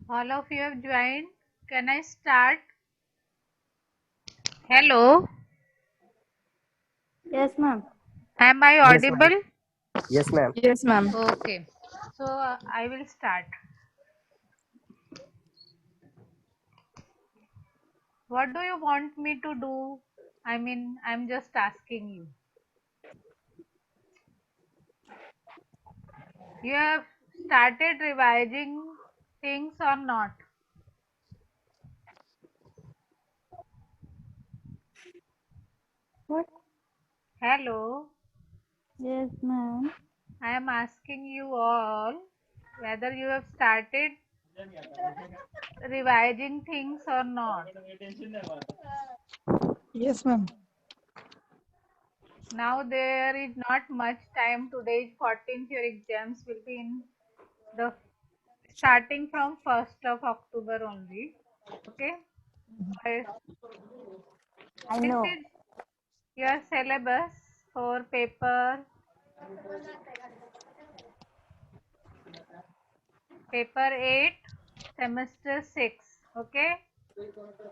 All of you have joined. Can I start? Hello, Yes, ma'am. am I Yes, ma'am. audible? Yes, ma'am. Yes, ma'am. Okay, so I will start. What do you want me to do? I'm just asking you. You have started revising things or not? What? Hello, Yes, ma'am. I am asking you all whether you have started revising things or not. Yes, ma'am. Now there is not much time. Today is 14th. Your exams will be in the starting from 1st of October only. Okay. But I this know. is your syllabus for paper 8 semester 6. Okay.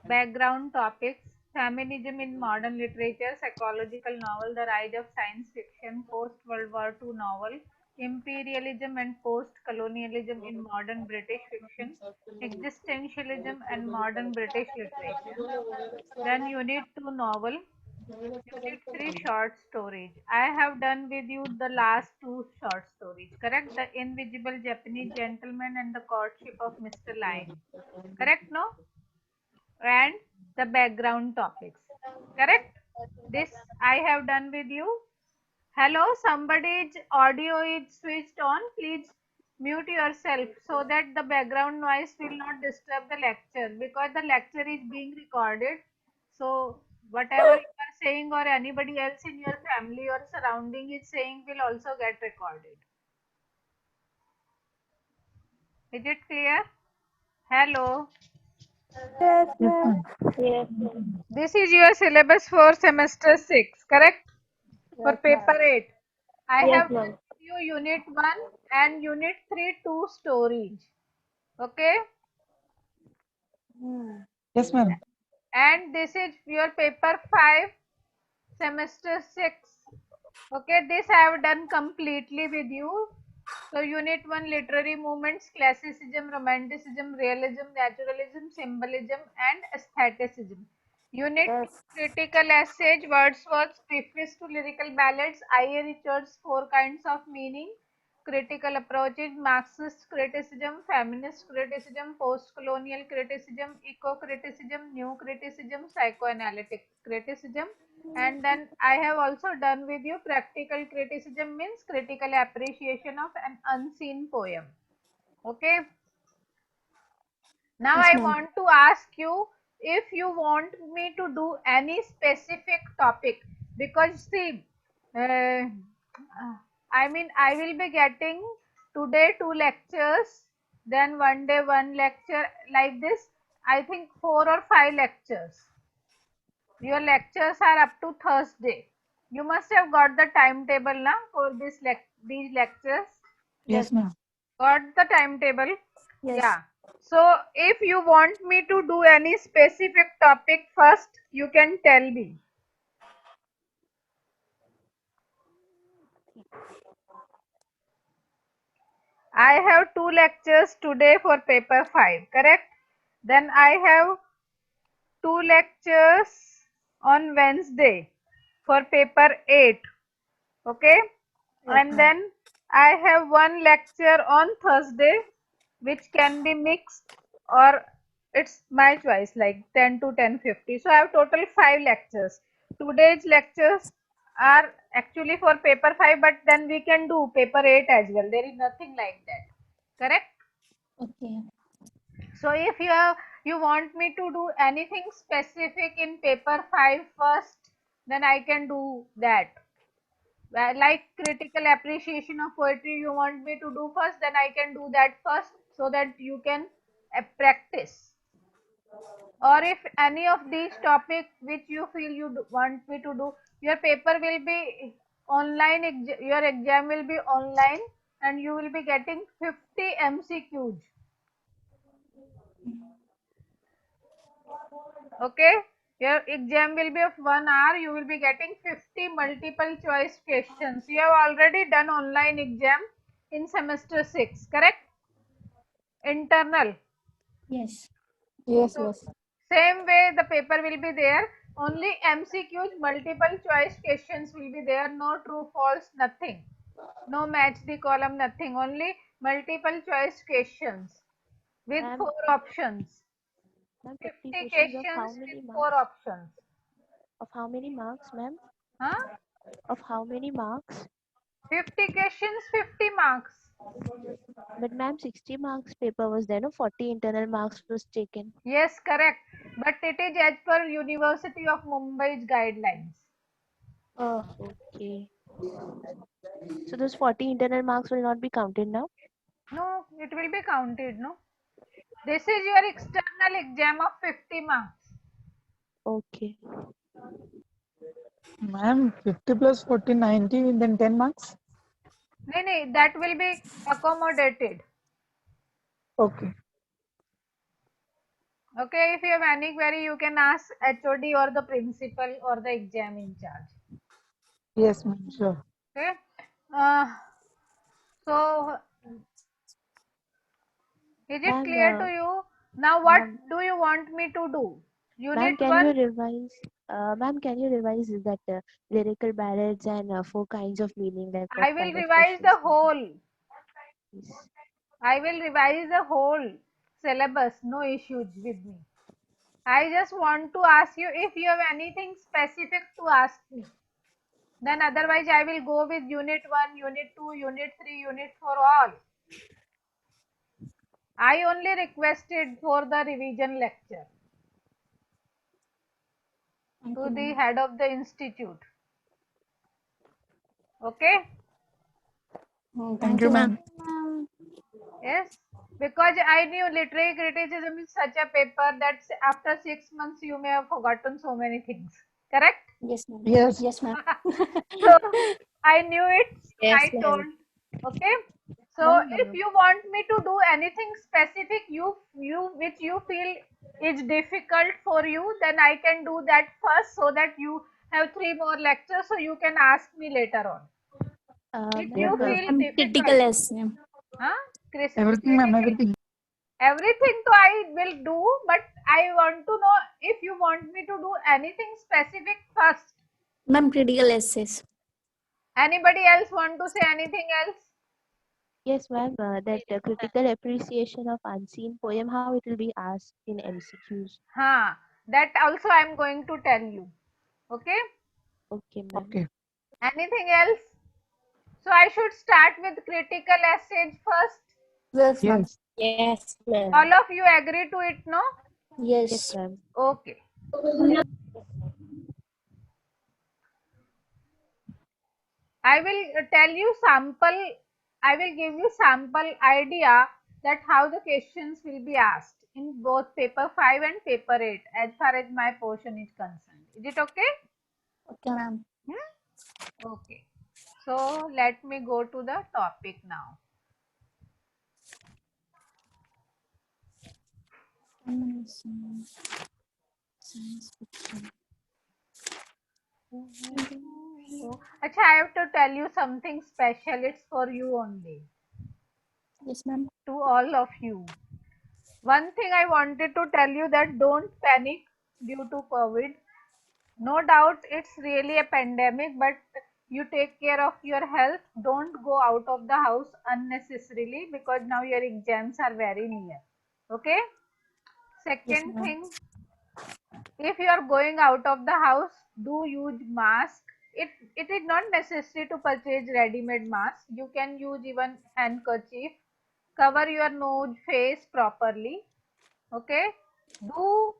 Background topics: feminism in modern literature, psychological novel, the rise of science fiction, post World War II novel, imperialism and post colonialism in modern British fiction, existentialism and modern British literature. Then Unit 2 novel, Unit 3 short stories. I have done with you the last two short stories, correct? The Invisible Japanese Gentleman and the Courtship of Mr. Lyne. Correct, no? And the background topics. Correct? This I have done with you. Hello, somebody's audio is switched on. Please mute yourself so that the background noise will not disturb the lecture, because the lecture is being recorded. So whatever you are saying or anybody else in your family or surrounding is saying will also get recorded. Is it clear? Hello. Yes, Yes, ma'am. ma'am. Yes. This is your syllabus for semester 6, correct? For Yes, paper ma'am. 8. I Yes, have ma'am. given you unit 1 and unit 3 two stories. Okay? Hmm. Yes, ma'am. And this is your paper 5 semester 6. Okay, this I have done completely with you. So unit 1 literary movements, classicism, romanticism, realism, naturalism, symbolism and aestheticism. Unit 2 Yes. critical essay, Wordsworth's preface to lyrical ballads, I. A. Richards' four kinds of meaning, critical approaches, Marxist criticism, feminist criticism, post-colonial criticism, eco-criticism, new criticism, psychoanalytic criticism. And then I have also done with you practical criticism, means critical appreciation of an unseen poem. Okay. Now Yes, I ma'am. want to ask you if you want me to do any specific topic, because see, uh, I will be getting today two lectures, then one day one lecture, like this. I think 4 or 5 lectures. Your lectures are up to Thursday. You must have got the timetable now for these lectures. Yes. Yes, ma'am. Got the timetable? Yes. Yeah. So if you want me to do any specific topic first, you can tell me. I have two lectures today for paper 5, correct? Then I have two lectures on Wednesday for paper 8. Okay, Yes, and ma'am. then I have one lecture on Thursday which can be mixed, or it's my choice, like 10 to 10:50. So I have total 5 lectures. Today's lectures are actually for paper 5, but then we can do paper 8 as well. There is nothing like that, correct? Okay. So if you want me to do anything specific in paper 5 first, then I can do that. Like critical appreciation of poetry, you want me to do first, then I can do that first, so that you can practice. Or if any of these topics which you feel want me to do, your paper will be online, your exam will be online, and you will be getting 50 MCQs. Okay, your exam will be of 1 hour. You will be getting 50 multiple choice questions. You have already done online exam in semester 6, correct? Internal. Yes. Yes, So yes. same way the paper will be there. Only MCQs, multiple choice questions will be there. No true false, nothing. No match the column, nothing. Only multiple choice questions with Ma'am, 4 options. ma'am, 50 50 questions of how questions with many 4 marks? options. Of how many marks, ma'am? Huh? Of how many marks? 50 questions, 50 marks. But ma'am, 60 marks paper was there, no? 40 internal marks was taken. Yes, correct. But it is as per University of Mumbai's guidelines. Oh, Okay. So those 40 internal marks will not be counted now? No, it will be counted, no? This is your external exam of 50 marks. Okay. Ma'am, 50 plus 40, 90, then 10 marks. No, that will be accommodated. Okay. Okay, if you have any query, you can ask HOD or the principal or the exam in charge. Yes, ma'am, sure. Okay. Uh, so, is it Ma'am, clear to you? Now, what ma'am, do you want me to do? Unit ma'am, can 1, you revise? Ma'am, can you revise that lyrical ballads and 4 kinds of meaning, like what I will kind of revise the questions will be? whole. Please. I will revise the whole syllabus. No issues with me. I just want to ask you if you have anything specific to ask me. Then otherwise I will go with unit 1, unit 2, unit 3, unit 4 all. I only requested for the revision lecture thank to you, the ma'am. head of the institute. Okay? Oh, Thank thank you, you, ma'am. ma'am. Yes? Because I knew literary criticism is such a paper that after 6 months you may have forgotten so many things. Correct? Yes, ma'am. Yes. Yes, ma'am. So I knew it, so Yes, I ma'am. told. Okay. So Ma'am, if you want me to do anything specific, you which you feel is difficult for you, then I can do that first so that you have 3 more lectures, so you can ask me later on. If you ma'am, Okay, feel I'm critical difficult, as ma'am. huh? Everything, ma'am, Critical. everything. Everything so I will do, but I want to know if you want me to do anything specific first. Ma'am, critical essays. Anybody else want to say anything else? yes, ma'am, that critical appreciation of unseen poem, how it will be asked in MCQs. Huh. That also I am going to tell you. Okay. Okay, ma'am. Okay. Anything else? So I should start with critical essays first. Yes, ma'am. Yes. Yes, ma'am. All of you agree to it, no? Yes, Yes. ma'am. Okay. I will tell you sample. I will give you sample idea that how the questions will be asked in both paper 5 and paper 8 as far as my portion is concerned. Is it okay? Okay, ma'am. Hmm? Okay. So let me go to the topic now. Science fiction. Acha, I have to tell you something special. It's for you only, Yes, ma'am. to all of you. One thing I wanted to tell you that don't panic due to COVID. No doubt it's really a pandemic, but you take care of your health. Don't go out of the house unnecessarily because now your exams are very near. Okay? Yes, Second ma'am. thing, if you are going out of the house, do use mask. It is not necessary to purchase ready made mask. You can use even handkerchief. Cover your nose face properly. Okay, do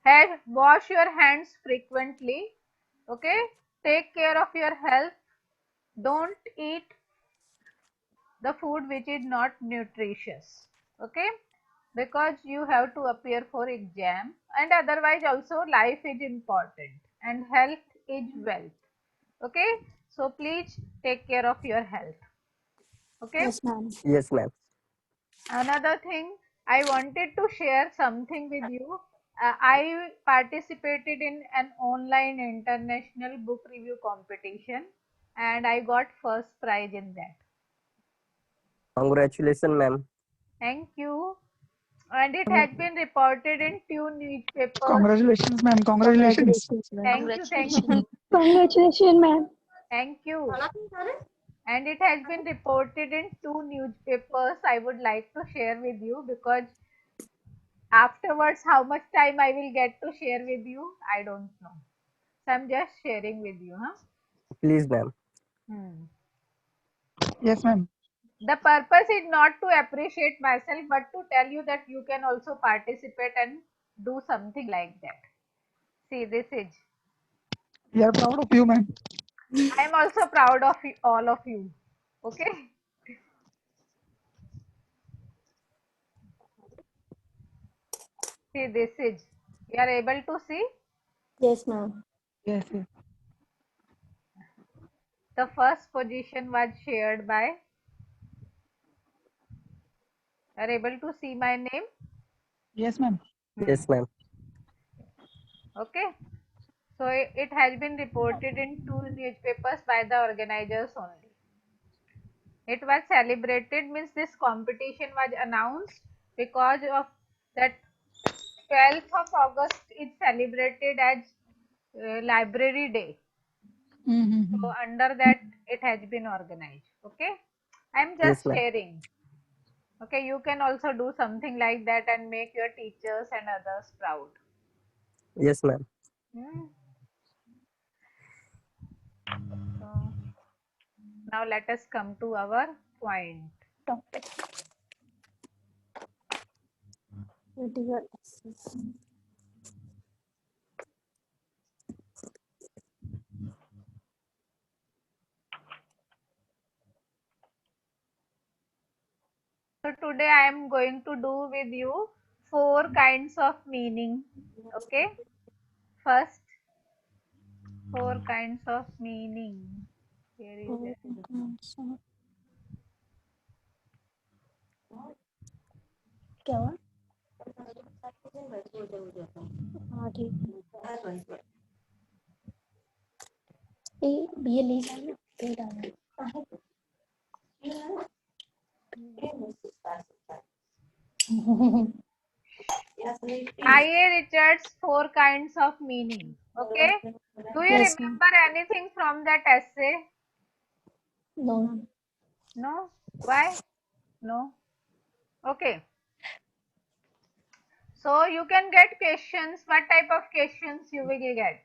have wash your hands frequently. Okay, take care of your health. Don't eat the food which is not nutritious. Okay, because you have to appear for exam, and otherwise also life is important and health is wealth. Okay, so please take care of your health. Okay, Yes, ma'am. Yes, ma'am. another thing, I wanted to share something with you. I participated in an online international book review competition and I got first prize in that. Congratulations, ma'am. Thank you. And it has been reported in two newspapers. Congratulations, ma'am. Congratulations. Congratulations, ma'am. Thank you, thank you, Congratulations, ma'am. thank you. And it has been reported in two newspapers. I would like to share with you because afterwards, how much time I will get to share with you, I don't know. So I'm just sharing with you, huh? Please, ma'am. Hmm. Yes, ma'am. The purpose is not to appreciate myself, but to tell you that you can also participate and do something like that. See, this is. We are proud of you, ma'am. I am also proud of all of you. Okay. See, this is. You are able to see Yes, ma'am. Yes, yes. the first position was shared by. You are able to see my name. Yes, ma'am. Hmm. Yes, ma'am. Okay. So it has been reported in two newspapers by the organizers only. It was celebrated means this competition was announced because of that 12th of August is celebrated as Library Day. Mm-hmm. So under that it has been organized. Okay. I am Yes, just ma'am. sharing. Okay. You can also do something like that and make your teachers and others proud. Yes, ma'am. Hmm. So now let us come to our point. Topic. Critical access. So today I am going to do with you four kinds of meaning. Okay. First, four kinds of meaning. Here is it. क्या हुआ? हाँ ठीक है. ये ले जाना, ले डालना. I.A. Richards' four kinds of meaning. Okay. Do you Yes, ma'am. remember anything from that essay? No, ma'am. No. Why? No. Okay. So you can get questions. What type of questions you will get?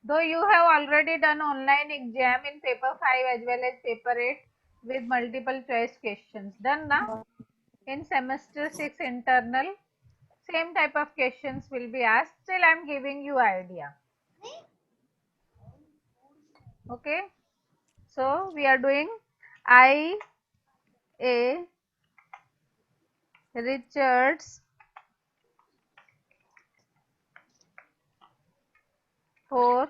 Though you have already done online exam in paper 5 as well as paper 8 with multiple choice questions. Done now? In semester 6 internal, same type of questions will be asked. Still I am giving you idea. Okay. So we are doing I.A. Richards four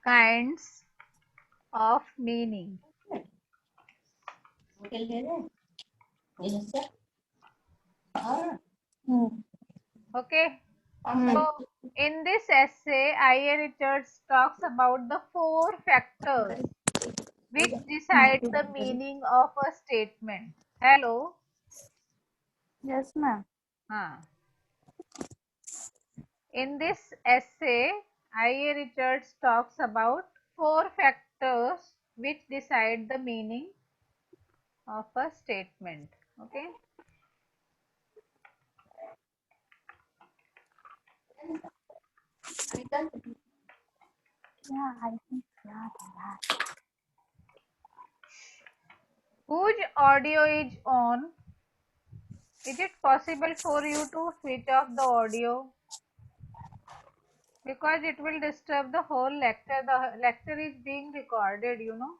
kinds of meaning. Okay. So in this essay, I.A. Richards talks about the four factors which decide the meaning of a statement. Hello. Yes, ma'am. In this essay, I.A. Richards talks about four factors which decide the meaning of a statement. Okay. Yeah, I think yeah. Whose audio is on? Is it possible for you to switch off the audio? Because it will disturb the whole lecture. The lecture is being recorded, you know.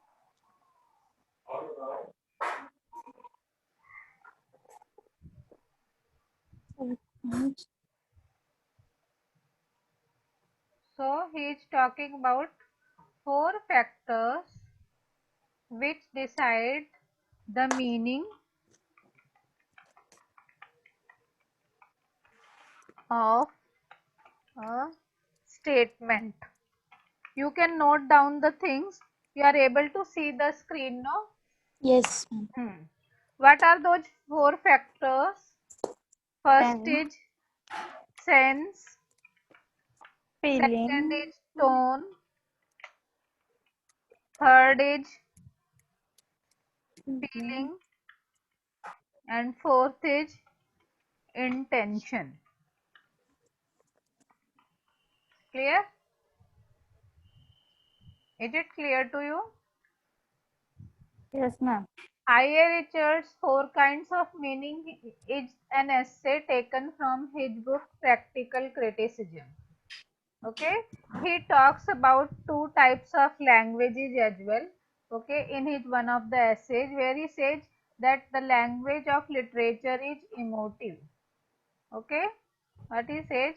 So he is talking about four factors which decide the meaning of a statement. You can note down the things. You are able to see the screen, no? Yes, ma'am. What are those four factors? First Time, is sense, second feeling, is tone, third is mhm, feeling, and fourth is intention. Clear? Is it clear to you? yes, ma'am. I.A. Richards' Four Kinds of Meaning is an essay taken from his book Practical Criticism. Okay, he talks about two types of languages as well. Okay, in his one of the essays where he says that the language of literature is emotive. Okay, what he says,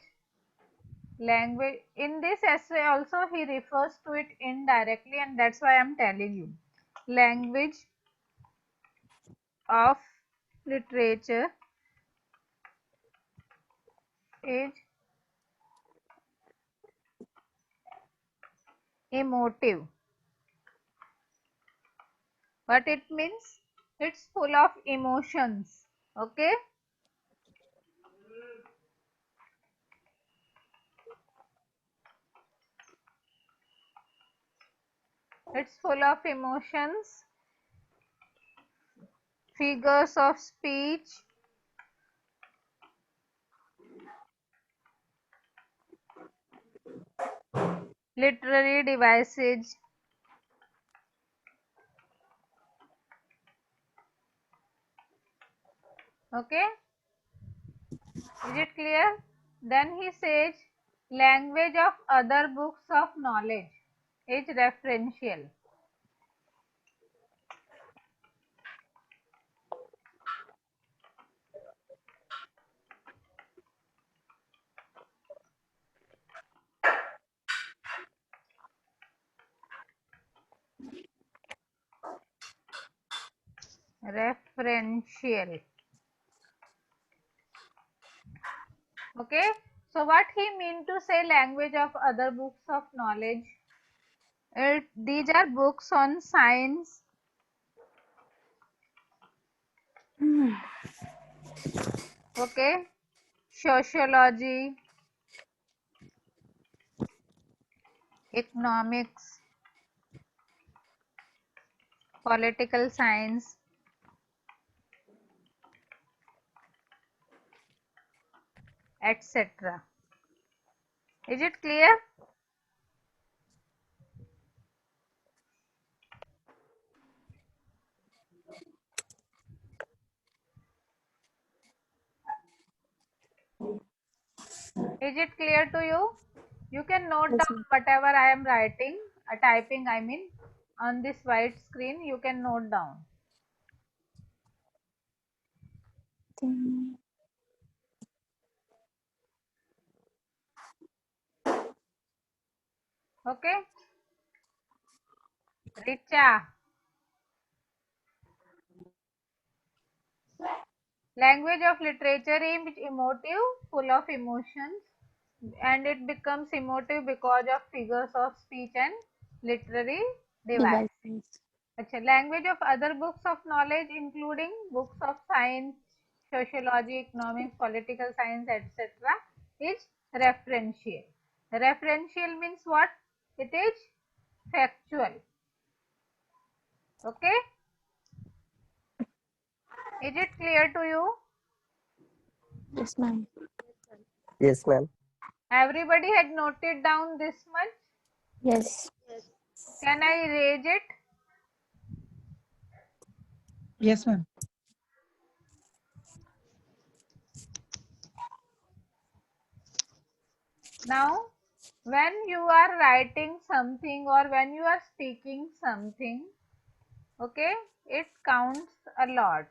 language in this essay also he refers to it indirectly, and that's why I'm telling you. Language of literature is emotive. What it means? It's full of emotions. Okay, it's full of emotions, figures of speech, literary devices. Okay, is it clear? Then he says language of other books of knowledge is referential. Referential. Okay, so what he mean to say language of other books of knowledge? These are books on science, okay, sociology, economics, political science, etc. Is it clear? Is it clear to you? You can note Yes, down ma'am. whatever I am writing, typing I mean, on this white screen. You can note down. Then, Okay? Richa. Language of literature is emotive, full of emotions, and it becomes emotive because of figures of speech and literary device. devices. Achha, language of other books of knowledge including books of science, sociology, economics, political science, etc. is referential. Referential means what? It is factual. Okay? Is it clear to you? Yes, ma'am. Yes, ma'am. Everybody had noted down this much. Yes. Can I erase it? Yes, ma'am. Now, when you are writing something or when you are speaking something, okay, it counts a lot.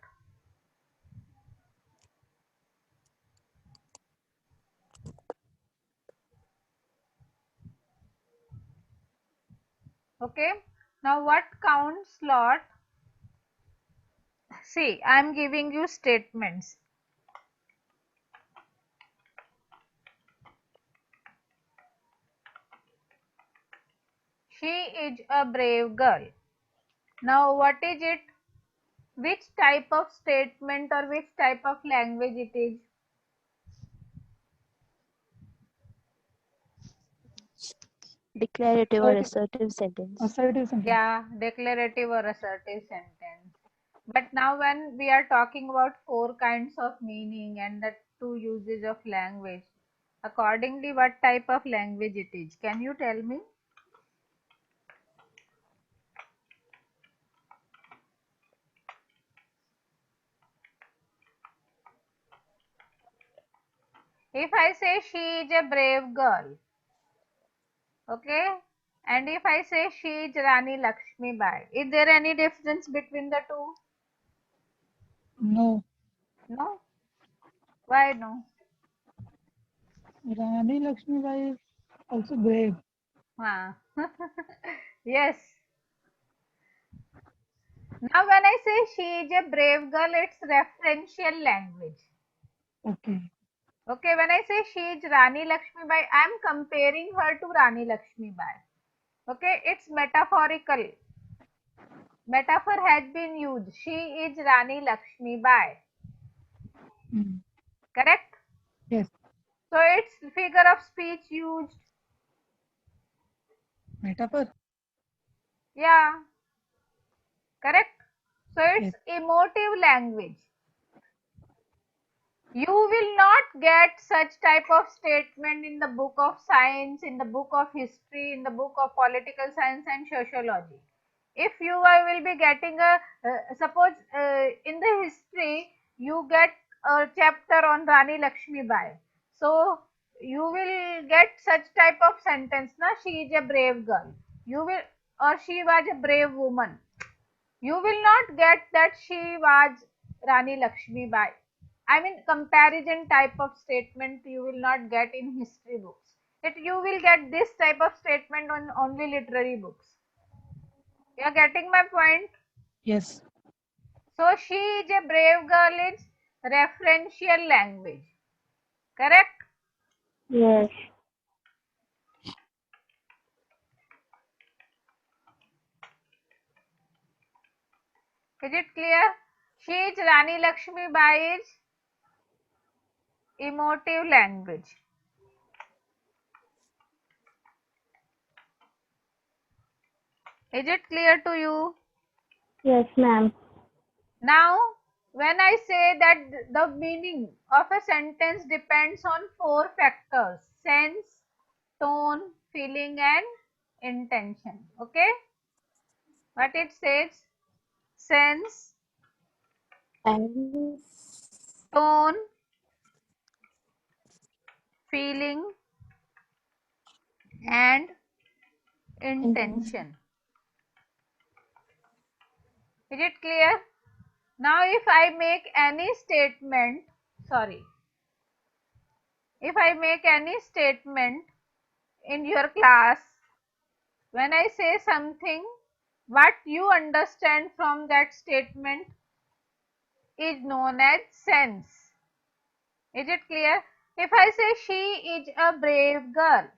Okay, now what counts lot? See, I am giving you statements. She is a brave girl. Now what is it? Which type of statement or which type of language it is? Declarative or Assertive, assertive sentence. assertive sentence. Yeah, declarative or assertive sentence. But now when we are talking about four kinds of meaning and the two uses of language, accordingly what type of language it is? Can you tell me? If I say she is a brave girl, okay, and if I say she is Rani Lakshmi Bai, is there any difference between the two? No. No? Why no? Rani Lakshmi Bai is also brave. Ah. Yes. Now when I say she is a brave girl, it's referential language. Okay. Okay, when I say she is Rani Lakshmi Bai, I am comparing her to Rani Lakshmi Bai. Okay, it's metaphorical. Metaphor has been used. She is Rani Lakshmi Bai. Mm. Correct? Yes. So it's figure of speech used. Metaphor. Yeah, correct. So Yes. it's emotive language. You will not get such type of statement in the book of science, in the book of history, in the book of political science and sociology. If you will be getting a, suppose in the history, you get a chapter on Rani Lakshmi Bai. So you will get such type of sentence, na, she is a brave girl. You will, or she was a brave woman. You will not get that she was Rani Lakshmi Bai. I mean, comparison type of statement you will not get in history books. You will get this type of statement on only literary books. You are getting my point? Yes. So she is a brave girl is referential language. Correct? Yes. Is it clear? She is Rani Lakshmi Bai is emotive language. Is it clear to you? Yes, ma'am. Now, when I say that the meaning of a sentence depends on four factors: sense, tone, feeling, and intention. Okay? What it says? Sense, And tone, feeling, and intention. intention. Is it clear? Now, if I make any statement, sorry, if I make any statement in your class, when I say something, what you understand from that statement is known as sense. Is it clear? If I say she is a brave girl,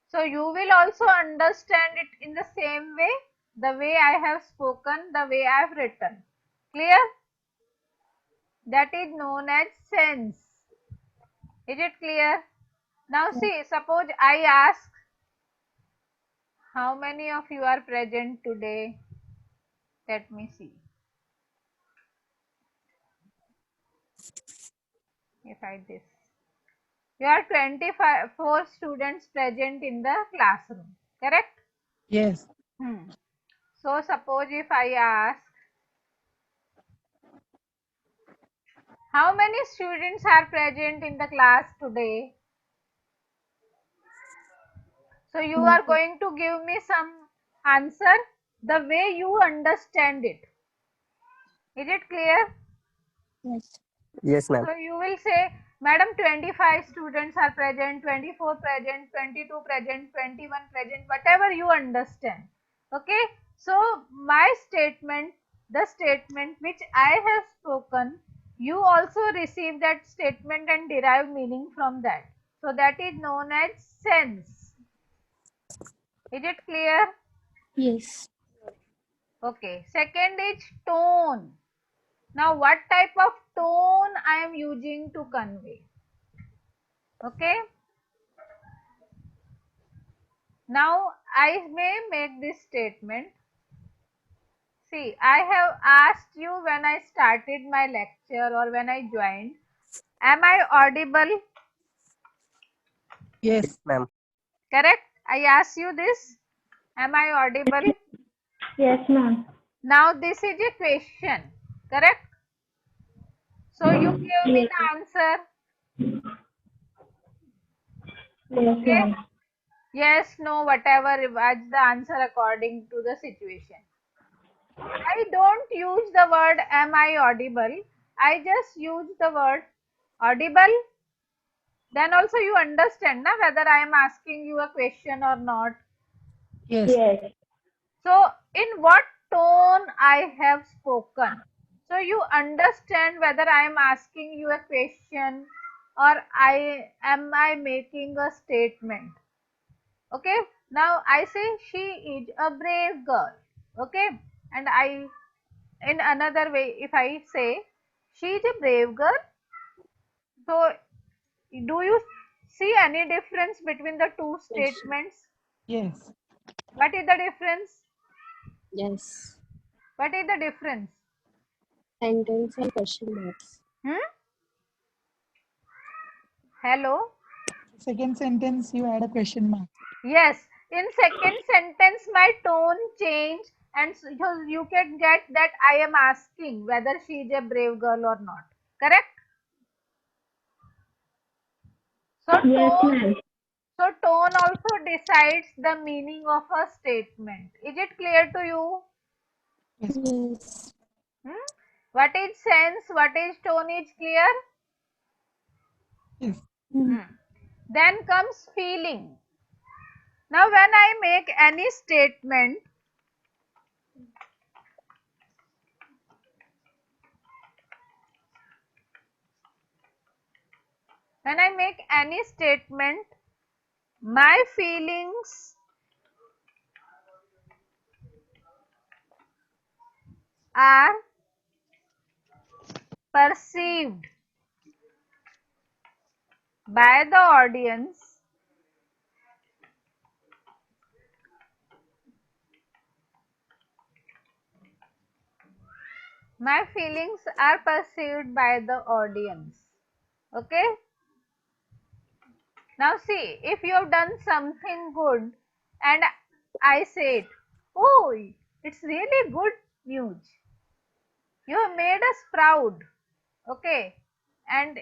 so you will also understand it in the same way, the way I have spoken, the way I have written. Clear? That is known as sense. Is it clear? Now Yes. see, suppose I ask, how many of you are present today? Let me see. If I this. You are 24 students present in the classroom, correct? Yes. So suppose if I ask, how many students are present in the class today? So you No. are going to give me some answer the way you understand it. Is it clear? Yes. Yes, ma'am. So you will say, Madam, 25 students are present, 24 present, 22 present, 21 present, whatever you understand. Okay. So my statement, the statement which I have spoken, you also receive that statement and derive meaning from that. So that is known as sense. Is it clear? Yes. Okay. Second is tone. Now, what type of tone I am using to convey? Okay. Now, I may make this statement. See, I have asked you when I started my lecture or when I joined, am I audible? Yes. Ma'am. Correct? I asked you this. Am I audible? Yes, ma'am. Now, this is a question. Correct? So, you give me Yes. the answer. Yes, Okay? ma'am. Yes, no, whatever was the answer according to the situation. I don't use the word am I audible. I just use the word audible. Then also you understand na, whether I am asking you a question or not. Yes. Yes. So in what tone I have spoken. So you understand whether I am asking you a question or I making a statement. Okay, now I say she is a brave girl. Okay, and I, in another way, if I say she is a brave girl, so do you see any difference between the two Yes. statements? Yes. What is the difference? Yes. What is the difference? Sentence and question marks. Hmm? Hello? Second sentence, you add a question mark. Yes, in second sentence my tone change, and so you can get that I am asking whether she is a brave girl or not. Correct? So Yes, tone, ma'am. so tone also decides the meaning of a statement. Is it clear to you? Yes. Yes. Hmm? What is sense? What is tone is clear? Yes. Hmm. Then comes feeling. Now when I make any statement, my feelings are perceived by the audience my feelings are perceived by the audience. Okay, now see, if you have done something good and I said, oh, it's really good news, you have made us proud. Okay, and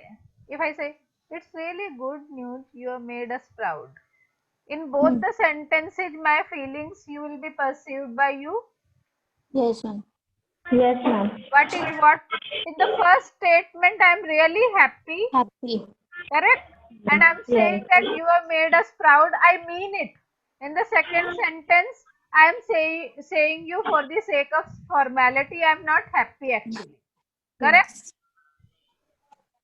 if I say it's really good news, you have made us proud, in both the sentences my feelings you will be perceived by you. Yes, ma'am. Yes, ma'am. What in the first statement I am really happy, Happy. correct, and I'm Yes. saying that you have made us proud, I mean it. In the second sentence I am saying you for the sake of formality, I am not happy actually. Correct? Yes.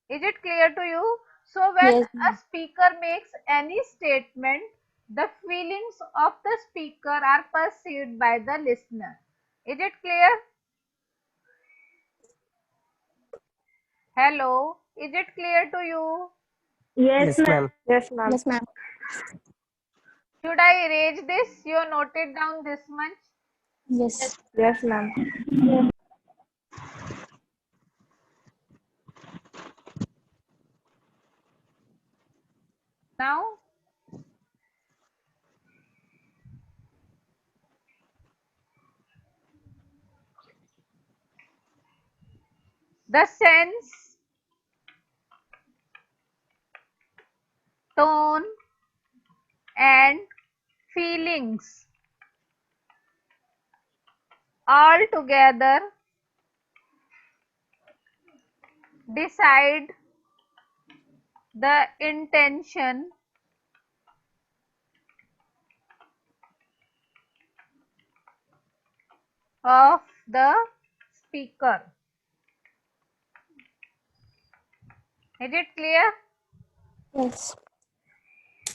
Is it clear to you? So when Yes, a ma'am. speaker makes any statement, the feelings of the speaker are perceived by the listener. Is it clear? Hello, is it clear to you? Yes, Yes, ma'am. ma'am. Yes, ma'am. Yes, ma'am. Should I erase this? You noted down this much. Yes. Yes, ma'am. Now, the sense, tone, and feelings all together decide the intention of the speaker. Is it clear? Yes.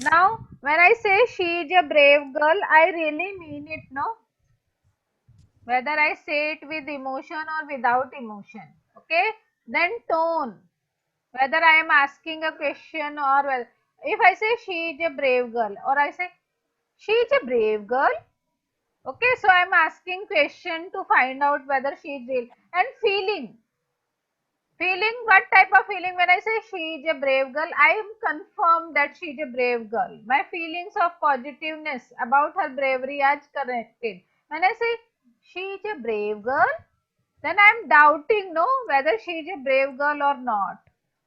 Now, when I say she is a brave girl, I really mean it, no? whether I say it with emotion or without emotion. Okay. Then tone, whether I am asking a question or whether, if I say she is a brave girl or I say she is a brave girl. Okay, so I am asking question to find out whether she is real. And feeling. Feeling, what type of feeling? When I say she is a brave girl, I am confirmed that she is a brave girl. My feelings of positiveness about her bravery are connected. When I say she is a brave girl, then I am doubting no whether she is a brave girl or not.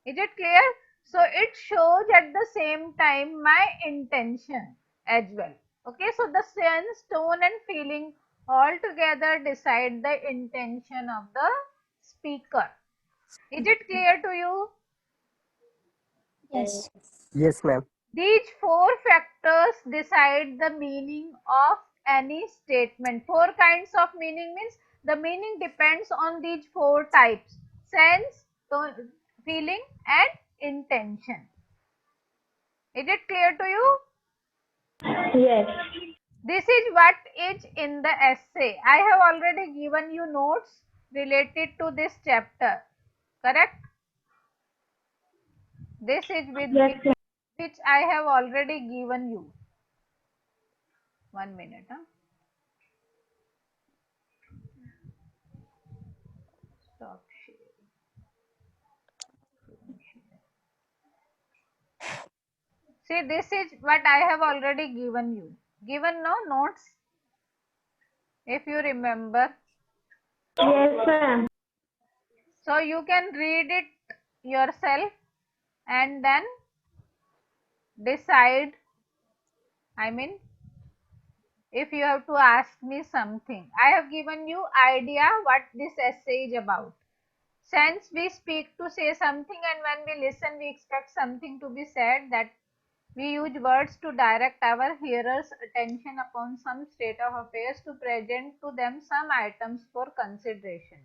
Is it clear? So it shows at the same time my intention as well. Okay, so the sense, tone and feeling all together decide the intention of the speaker. Is it clear to you? Yes. Yes, ma'am. These four factors decide the meaning of any statement. Four kinds of meaning means the meaning depends on these four types: sense, tone, feeling and intention. Is it clear to you? Yes. This is what is in the essay. I have already given you notes related to this chapter. Correct? This is with Yes, ma'am. which I have already given you. 1 minute. Huh? Stop sharing. See, this is what I have already given you. Given no notes, if you remember. Yes, ma'am. So you can read it yourself and then decide. I mean, if you have to ask me something, I have given you idea what this essay is about. Since we speak to say something and when we listen we expect something to be said, that we use words to direct our hearers' attention upon some state of affairs to present to them some items for consideration.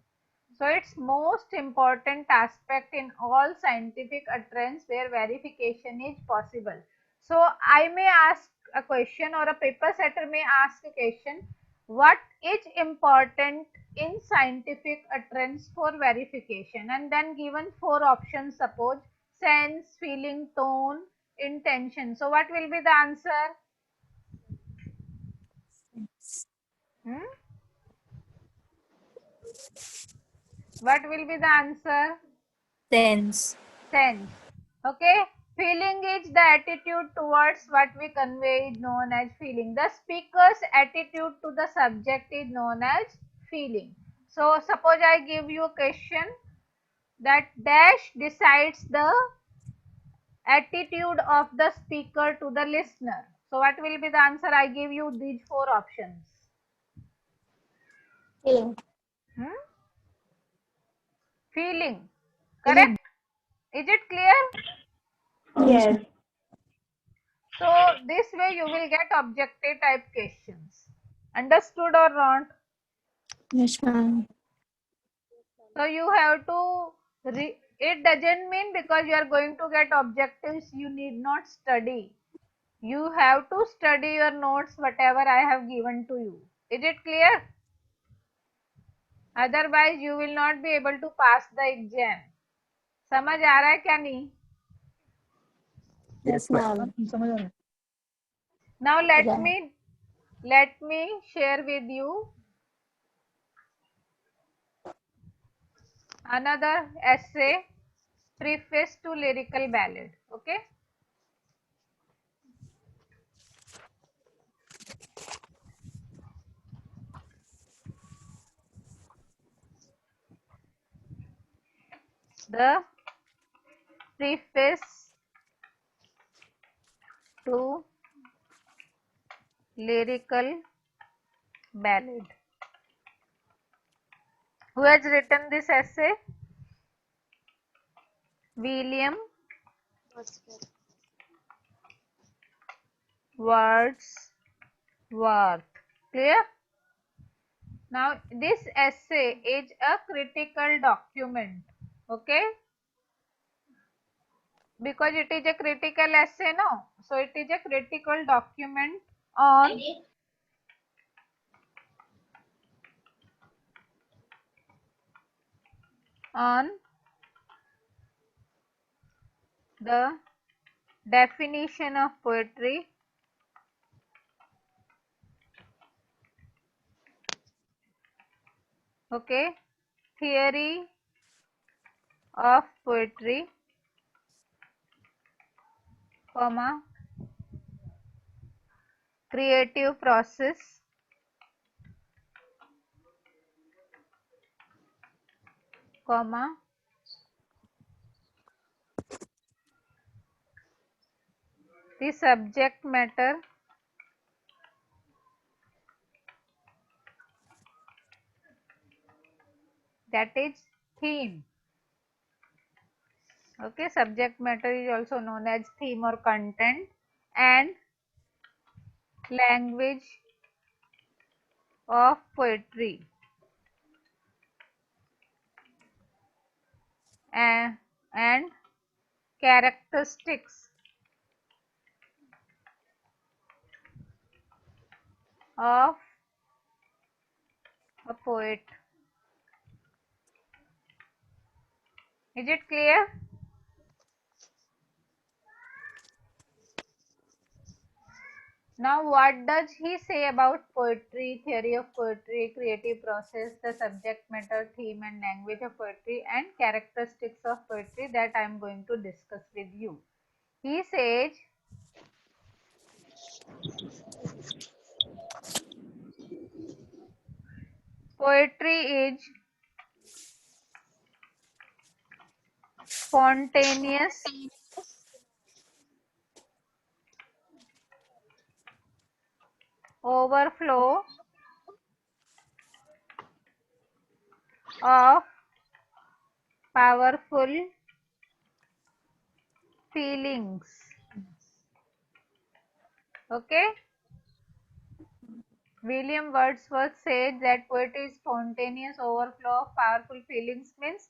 So it's most important aspect in all scientific utterance where verification is possible. So I may ask a question or a paper setter may ask a question, what is important in scientific utterance for verification, and then given four options, suppose sense, feeling, tone, intention. So what will be the answer? Hmm? What will be the answer? Sense. Sense. Okay. Feeling is the attitude towards what we convey is known as feeling. The speaker's attitude to the subject is known as feeling. So suppose I give you a question that dash decides the attitude of the speaker to the listener. So what will be the answer? I give you these four options. Feeling. Hmm? Feeling. Feeling. Correct? Is it clear? Yes. Yes. So this way you will get objective type questions. Understood or not? Yes, ma'am. So you have to it doesn't mean because you are going to get objectives you need not study. You have to study your notes whatever I have given to you. Is it clear? Otherwise you will not be able to pass the exam. समझ आ रहा है क्या नहीं? Yes, Yes, ma'am. ma'am. समझ आ रहा है. Now Yeah. let me share with you another essay, preface to lyrical ballad. Okay. The preface to lyrical ballad. Who has written this essay? William Wordsworth. Clear? Now this essay is a critical document. Okay? Because it is a critical essay, no? So it is a critical document on on the definition of poetry, okay, theory of poetry, comma, creative process, comma, the subject matter, that is theme. Okay, subject matter is also known as theme or content, and language of poetry, and characteristics of a poet. Is it clear? Now what does he say about poetry, theory of poetry, creative process, the subject matter, theme and language of poetry, and characteristics of poetry, that I am going to discuss with you. He says poetry is spontaneous, overflow of powerful feelings. Okay, William Wordsworth said that poetry is spontaneous overflow of powerful feelings. Means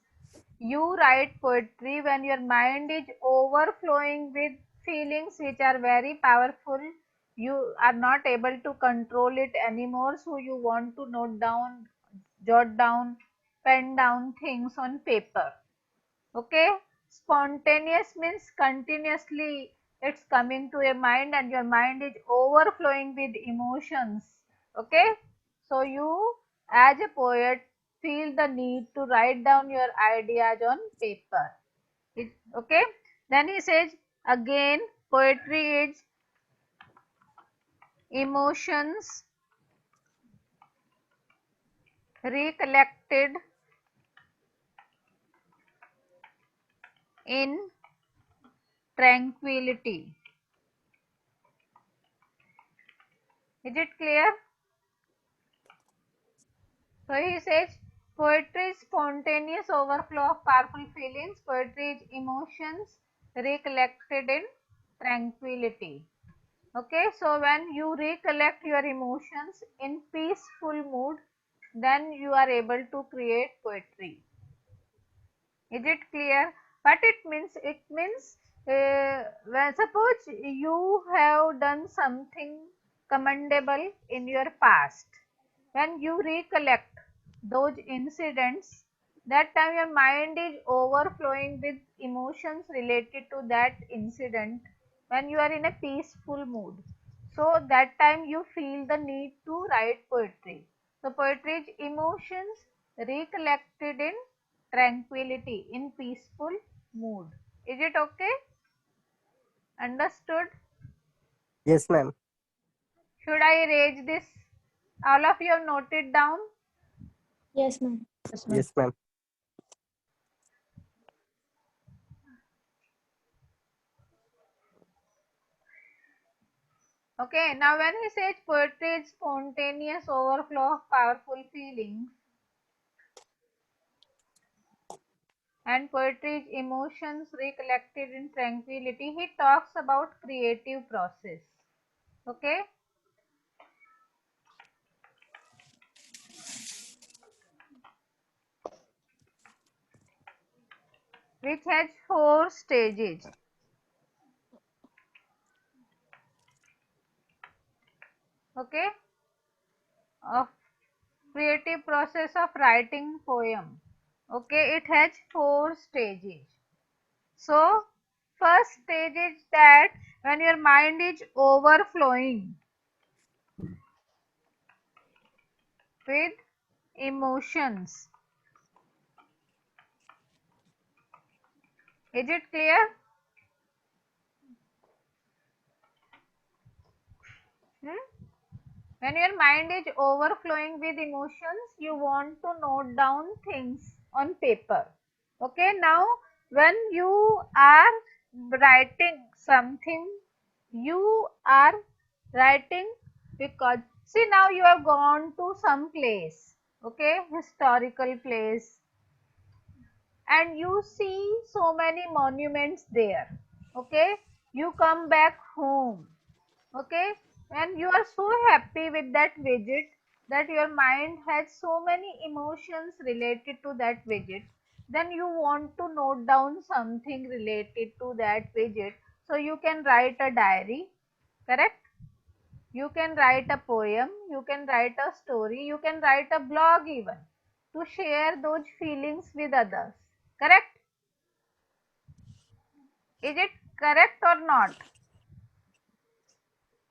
you write poetry when your mind is overflowing with feelings which are very powerful. You are not able to control it anymore, so you want to note down, jot down, pen down things on paper. Okay, spontaneous means continuously it's coming to your mind and your mind is overflowing with emotions. Okay, so you as a poet feel the need to write down your ideas on paper. Okay, then he says again poetry is emotions recollected in tranquility. Is it clear? So he says poetry is spontaneous overflow of powerful feelings. Poetry is emotions recollected in tranquility. Okay, so when you recollect your emotions in peaceful mood, then you are able to create poetry. Is it clear? What it means? It means when suppose you have done something commendable in your past, when you recollect those incidents, that time your mind is overflowing with emotions related to that incident when you are in a peaceful mood. So that time you feel the need to write poetry. So poetry is emotions recollected in tranquility, in peaceful mood. Is it okay? Understood? Yes, ma'am. Should I erase this? All of you have noted down? Yes, ma'am. Yes, ma'am. Okay, now when he says poetry is spontaneous overflow of powerful feelings and poetry is emotions recollected in tranquility, he talks about creative process. Okay, which has 4 stages. Okay, of creative process of writing poem. Okay, it has 4 stages. So, first stage is that when your mind is overflowing with emotions. Is it clear? Hmm? When your mind is overflowing with emotions, you want to note down things on paper. Okay, now when you are writing something, you are writing because see now you have gone to some place, okay, historical place, and you see so many monuments there. Okay, you come back home. Okay, and you are so happy with that visit that your mind has so many emotions related to that visit, then you want to note down something related to that visit, so you can write a diary. Correct? You can write a poem, you can write a story, you can write a blog even, to share those feelings with others. Correct? Is it correct or not?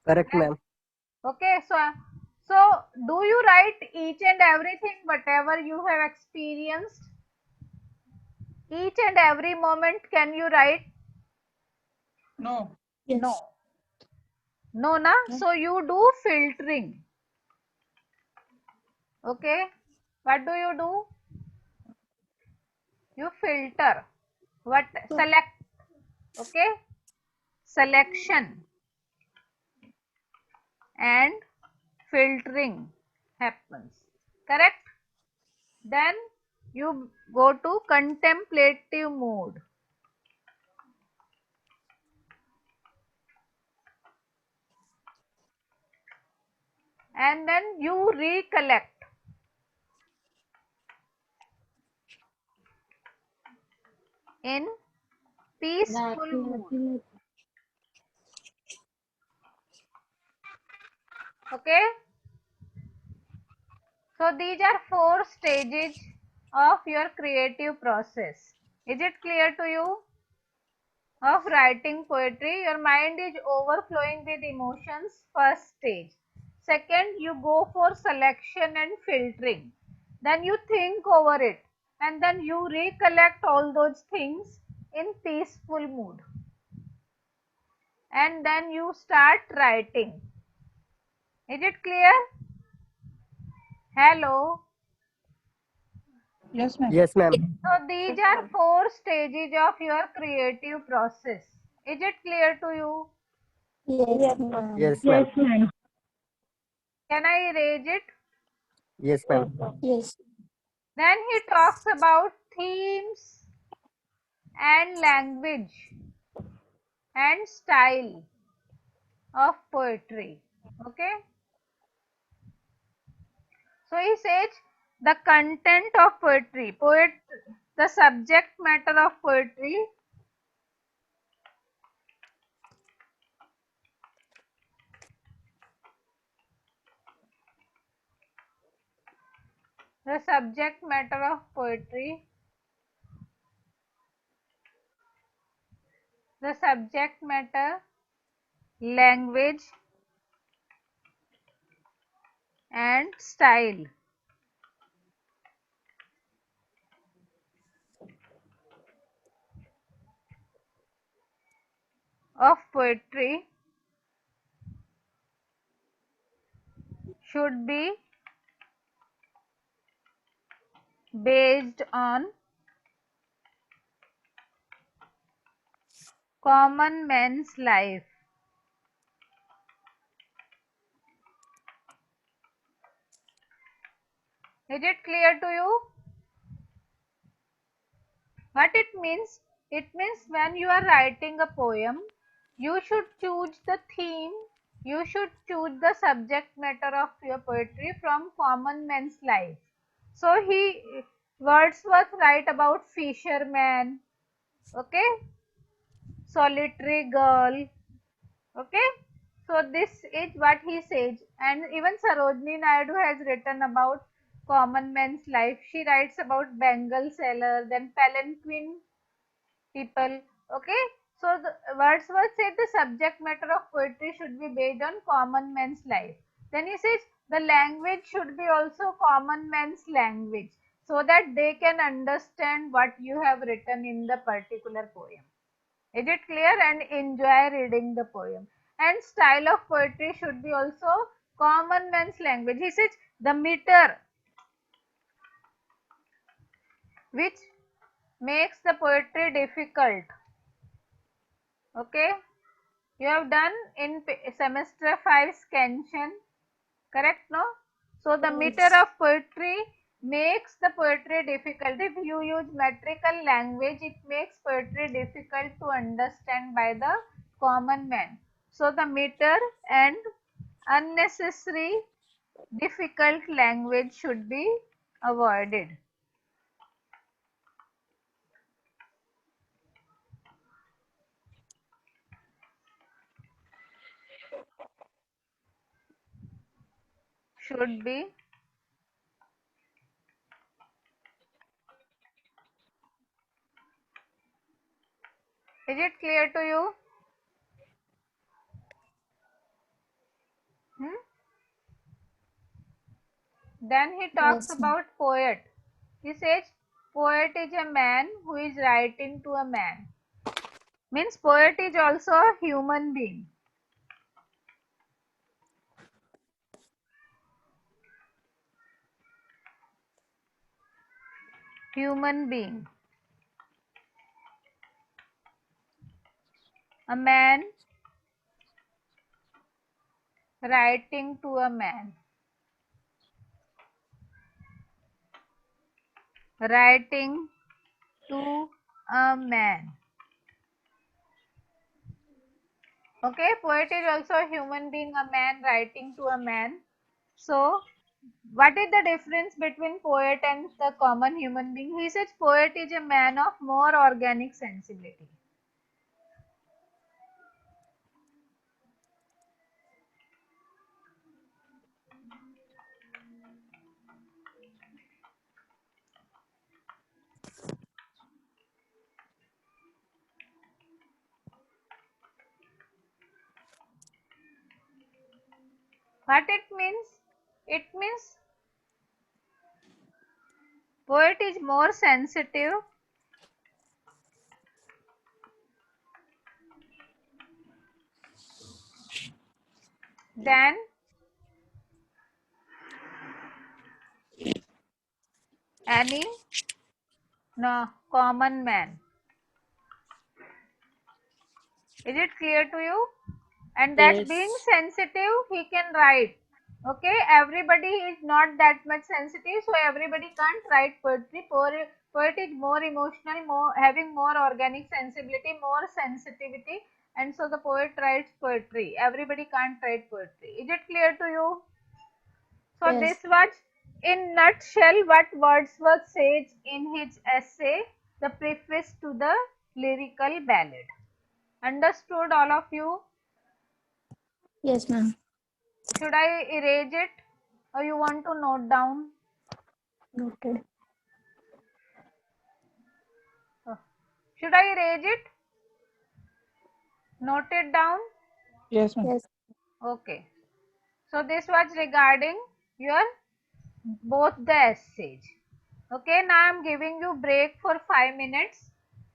Correct, ma'am. Okay, so do you write each and everything whatever you have experienced? Each and every moment can you write? No. Yes. No. No, na? So you do filtering. Okay. What do you do? You filter. What? Select. Okay. Selection and filtering happens. Correct? Then you go to contemplative mode. And then you recollect. In peaceful mood. Okay. So these are 4 stages of your creative process. Is it clear to you? Of writing poetry, your mind is overflowing with emotions, first stage. Second, you go for selection and filtering. Then you think over it and then you recollect all those things in peaceful mood. And then you start writing. Is it clear? Hello. Yes, ma'am. Yes, ma'am. So these are 4 stages of your creative process. Is it clear to you? Yes, ma'am. Yes, ma'am. Yes, ma'am. Can I erase it? Yes, ma'am. Yes. Then he talks about themes and language and style of poetry. Okay. So he says the content of poetry, the subject matter of poetry, the subject matter of poetry, the subject matter, language and style of poetry should be based on common man's life. Is it clear to you? What it means? It means when you are writing a poem, you should choose the theme, you should choose the subject matter of your poetry from common man's life. So Wordsworth write about fisherman, okay, solitary girl, okay. So this is what he says, and even Sarojini Naidu has written about common man's life. She writes about Bengal sailor, then palanquin people. Okay, so the Wordsworth said the subject matter of poetry should be based on common man's life. Then he says the language should be also common man's language, so that they can understand what you have written in the particular poem. Is it clear? And enjoy reading the poem. And style of poetry should be also common man's language. He says the meter which makes the poetry difficult. Okay, you have done in semester 5 scansion, correct? No, so the meter Yes. of poetry makes the poetry difficult. If you use metrical language, it makes poetry difficult to understand by the common man. So the meter and unnecessary difficult language should be avoided. Should be. Is it clear to you? Hmm? Then he talks Yes, ma'am. about poet. He says poet is a man who is writing to a man. Means poet is also a human being. Human being. A man writing to a man. Writing to a man. Okay, poet is also a human being, a man writing to a man. So, what is the difference between poet and the common human being? He says poet is a man of more organic sensibility. What it means? It means poet is more sensitive than any no common man. Is it clear to you? And that being Yes. sensitive, he can write. Okay, everybody is not that much sensitive, so everybody can't write poetry. Poet is more emotional, more having more organic sensibility, more sensitivity, and so the poet writes poetry. Everybody can't write poetry. Is it clear to you? So this Yes. was in nutshell what Wordsworth says in his essay, The Preface to the Lyrical Ballad. Understood all of you? Yes, ma'am. Should I erase it or you want to note down? Noted. Uh, Should I erase it? Note it down? Yes, ma'am. Yes. Okay. So this was regarding your both the essays. Okay, now I am giving you break for 5 minutes.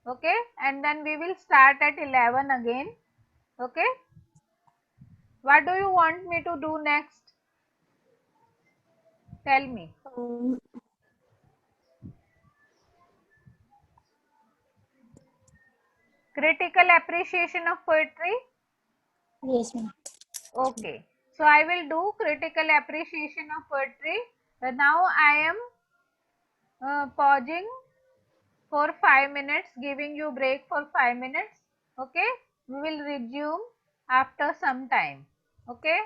Okay, and then we will start at 11 again. Okay, what do you want me to do next? Tell me. Um, Critical appreciation of poetry. yes, ma'am. Okay, so I will do critical appreciation of poetry. Now I am pausing for 5 minutes, giving you break for 5 minutes. Okay, we will resume after some time. Okay.